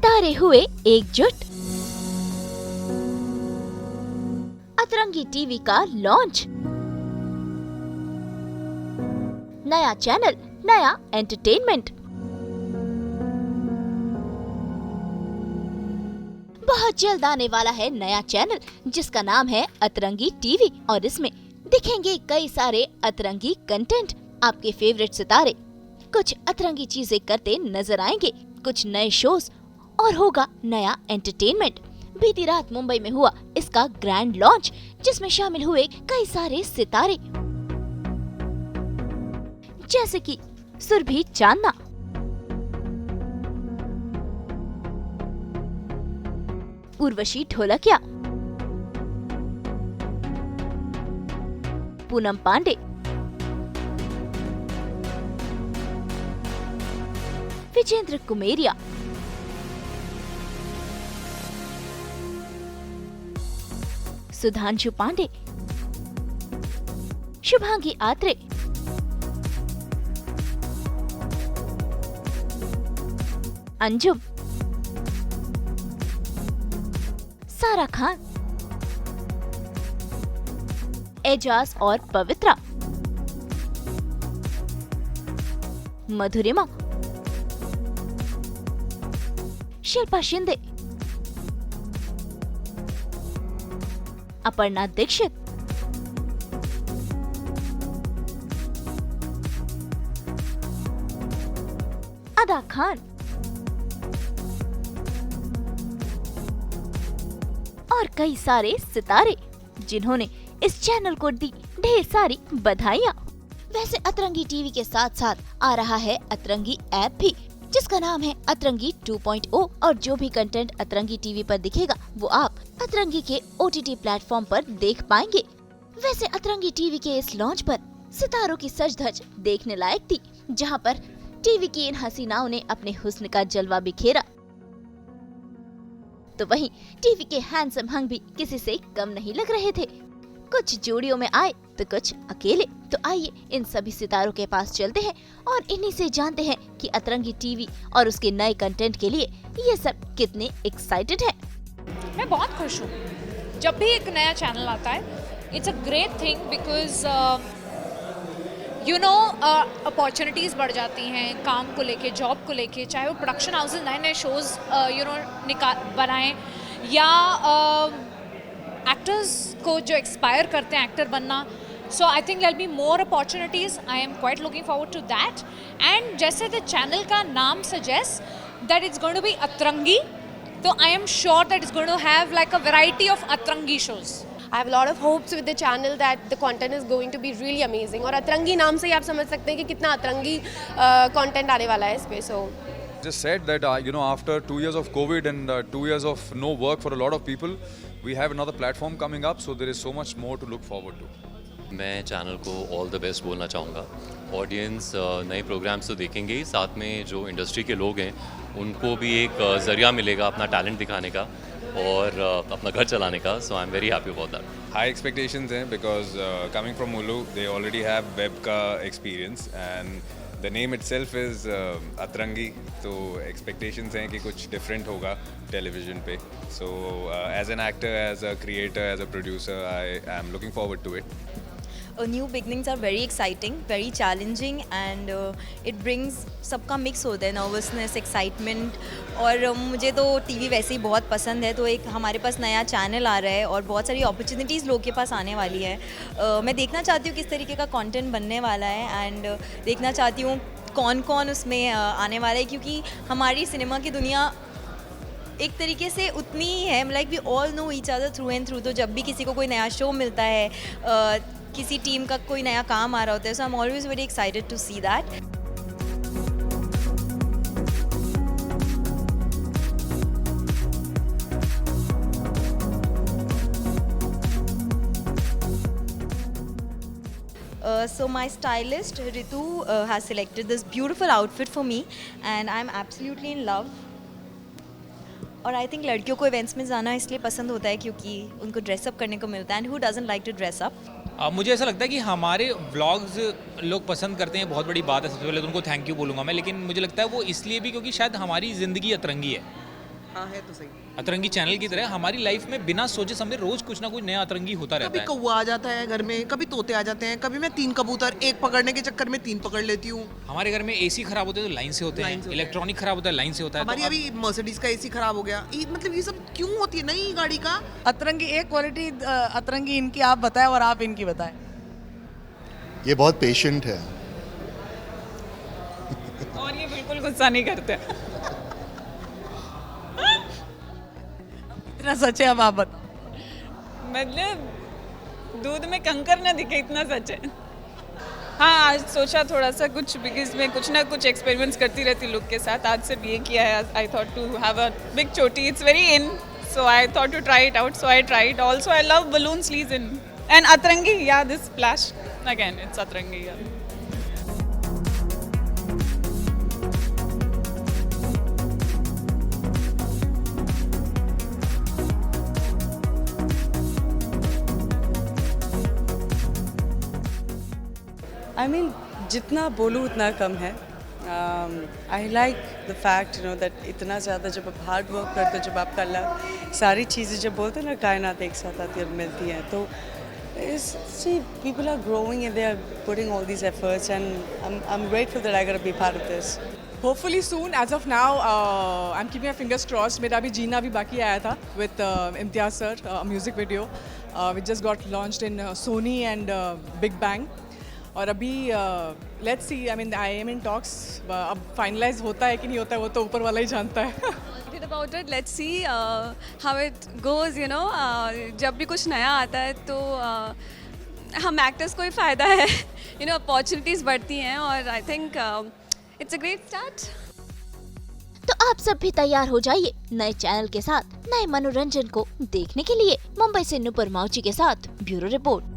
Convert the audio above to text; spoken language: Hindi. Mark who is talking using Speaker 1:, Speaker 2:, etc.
Speaker 1: सितारे हुए एकजुट। अतरंगी टीवी का लॉन्च। नया चैनल, नया एंटरटेनमेंट। बहुत जल्द आने वाला है नया चैनल जिसका नाम है अतरंगी टीवी और इसमें दिखेंगे कई सारे अतरंगी कंटेंट। आपके फेवरेट सितारे कुछ अतरंगी चीजें करते नजर आएंगे, कुछ नए शोज और होगा नया एंटरटेनमेंट। बीती रात मुंबई में हुआ इसका ग्रैंड लॉन्च जिसमें शामिल हुए कई सारे सितारे जैसे कि सुरभि चांदना, उर्वशी ढोलकिया, पूनम पांडे, विजेंद्र कुमेरिया, सुधांशु पांडे, शुभांगी आत्रे, अंजुम, सारा खान, एजाज और पवित्रा, मधुरिमा, शिल्पा शिंदे, अपर्णा दीक्षित, अदा खान और कई सारे सितारे जिन्होंने इस चैनल को दी ढेर सारी बधाइयाँ। वैसे अतरंगी टीवी के साथ साथ आ रहा है अतरंगी ऐप भी जिसका नाम है अतरंगी 2.0 और जो भी कंटेंट अतरंगी टीवी पर दिखेगा वो आप अतरंगी के OTT प्लेटफॉर्म पर देख पाएंगे। वैसे अतरंगी टीवी के इस लॉन्च पर सितारों की सज धज देखने लायक थी, जहां पर टीवी की इन हसीनाओं ने अपने हुस्न का जलवा बिखेरा, तो वहीं टीवी के हैंडसम हंग भी किसी से कम नहीं लग रहे थे। कुछ जोड़ियों में आए तो कुछ अकेले। तो आइए इन सभी सितारों के पास चलते हैं और इन्हीं से जानते हैं कि अतरंगी टीवी और उसके नए कंटेंट के लिए ये सब कितने एक्साइटेड हैं।
Speaker 2: मैं बहुत खुश हूँ। जब भी एक नया चैनल आता है it's a great thing because opportunities बढ़ जाती हैं काम को लेके, जॉब को लेके, चाहे वो प्रोडक्शन हाउसेज नए नए शोज़ बनाएं या एक्टर्स को जो एक्सपायर करते हैं एक्टर बनना। So I think there will be more opportunities. I am quite looking forward to that. And जैसे द चैनल का नाम suggest that it's going to be अतरंगी, तो I am sure that it's going to have like a variety of अतरंगी shows.
Speaker 3: I have a lot of hopes with the channel that the content is going to be really amazing. और अतरंगी नाम से ही आप समझ सकते हैं कि कितना अतरंगी content आने वाला है इस पे। So
Speaker 4: just said that after 2 years of COVID and 2 years of no work for a lot of people, we have another platform coming up, so there is so much more to look forward to.
Speaker 5: मैं चैनल को ऑल द बेस्ट बोलना चाहूँगा। ऑडियंस नए प्रोग्राम्स तो देखेंगे ही, साथ में जो इंडस्ट्री के लोग हैं उनको भी एक ज़रिया मिलेगा अपना टैलेंट दिखाने का और अपना घर चलाने का। So I am very happy about that.
Speaker 4: High expectations हैं because coming from Mulu, they already have web का experience and the name itself is अतरंगी, तो expectations हैं कि कुछ different होगा television पे। So as an actor, as a creator, as a producer, I am looking forward to it.
Speaker 6: New beginnings are very exciting, very challenging and it brings सबका मिक्स होता है, नर्वसनेस, एक्साइटमेंट। और मुझे तो टीवी वैसे ही बहुत पसंद है, तो एक हमारे पास नया चैनल आ रहा है और बहुत सारी अपॉर्चुनिटीज़ लोग के पास आने वाली है। मैं देखना चाहती हूँ किस तरीके का कंटेंट बनने वाला है एंड देखना चाहती हूँ कौन कौन उसमें आने वाला है, क्योंकि हमारी सिनेमा की दुनिया एक तरीके से उतनी ही है, like we all know each other through and through. तो जब भी किसी को कोई नया शो मिलता है, किसी टीम का कोई नया काम आ रहा होता है, so I am always very excited to see that. So my stylist Ritu has selected this beautiful outfit for me and I'm absolutely in love. और आई थिंक लड़कियों को इवेंट्स में जाना इसलिए पसंद होता है क्योंकि उनको ड्रेसअप करने को मिलता है। And who doesn't like to dress up.
Speaker 7: मुझे ऐसा लगता है कि हमारे व्लॉग्स लोग पसंद करते हैं, बहुत बड़ी बात है। सबसे पहले तो उनको थैंक यू बोलूँगा मैं, लेकिन मुझे लगता है वो इसलिए भी क्योंकि शायद हमारी ज़िंदगी अतरंगी है।
Speaker 8: हाँ है तो सही।
Speaker 7: अतरंगी चैनल की तरह हमारी लाइफ में बिना सोचे समझे रोज कुछ ना कुछ नया अतरंगी होता रहता
Speaker 8: कभी
Speaker 7: है।
Speaker 8: कौवा आ जाता है घर में, कभी तोते आ जाते हैं, कभी मैं 3 कबूतर एक पकड़ने के चक्कर में 3 पकड़ लेती हूँ।
Speaker 7: हमारे घर में एसी खराब होते हैं तो लाइन से होते
Speaker 8: लाइन
Speaker 7: हैं,
Speaker 8: से होते हैं।
Speaker 7: इलेक्ट्रॉनिक खराब होता है लाइन से होता है।
Speaker 8: हमारी
Speaker 7: तो
Speaker 8: अभी मर्सिडीज का एसी खराब हो गया, मतलब ये सब क्यों होती है नई गाड़ी का?
Speaker 9: अतरंगी एक क्वालिटी अतरंगी इनकी आप बताएं और आप इनकी बताएं।
Speaker 10: ये बहुत पेशेंट है।
Speaker 11: और ये बिल्कुल गुस्सा नहीं करते।
Speaker 9: इतना सच है, अब आप बताओ।
Speaker 11: मतलब दूध में कंकर ना दिखे, इतना सच है। हाँ, आज सोचा थोड़ा सा कुछ, बिकॉज मैं कुछ ना कुछ एक्सपेरिमेंट्स करती रहती लुक के साथ। आज सिर्फ ये किया है। I thought to have a big चोटी, it's very in, so I thought to try it out, so I tried. Also I love balloon sleeves in and अतरंगी, या दिस स्प्लैश अगेन, इट्स अतरंगी।
Speaker 12: I mean, जितना बोलूँ उतना कम है। I like the fact you know that इतना ज़्यादा जब आप हार्ड वर्क करते हो, जब आपका अल्लाह सारी चीज़ें जब बोलते हैं ना कायनात एक साथ आती है और मिलती हैं, तो see people are growing and they are putting all these efforts and I'm grateful that I got to be part of this.
Speaker 9: Hopefully soon, as of now, I'm keeping my fingers crossed. मेरा अभी जीना भी बाकी आया था with Imtiaz sir, a music video which just got launched in Sony and Big Bang. और अभी let's see, I mean I am in talks, अब फाइनलाइज होता है कि नहीं होता है वो तो ऊपर वाला ही जानता है।
Speaker 13: About it, let's see how it goes, you know. जब भी कुछ नया आता है तो हम एक्टर्स को ही फ़ायदा है, यू नो, अपॉर्चुनिटीज़ बढ़ती हैं और I think it's a great start.
Speaker 1: तो आप सब भी तैयार हो जाइए नए चैनल के साथ नए मनोरंजन को देखने के लिए। मुंबई से नुपुर माउची के साथ ब्यूरो रिपोर्ट।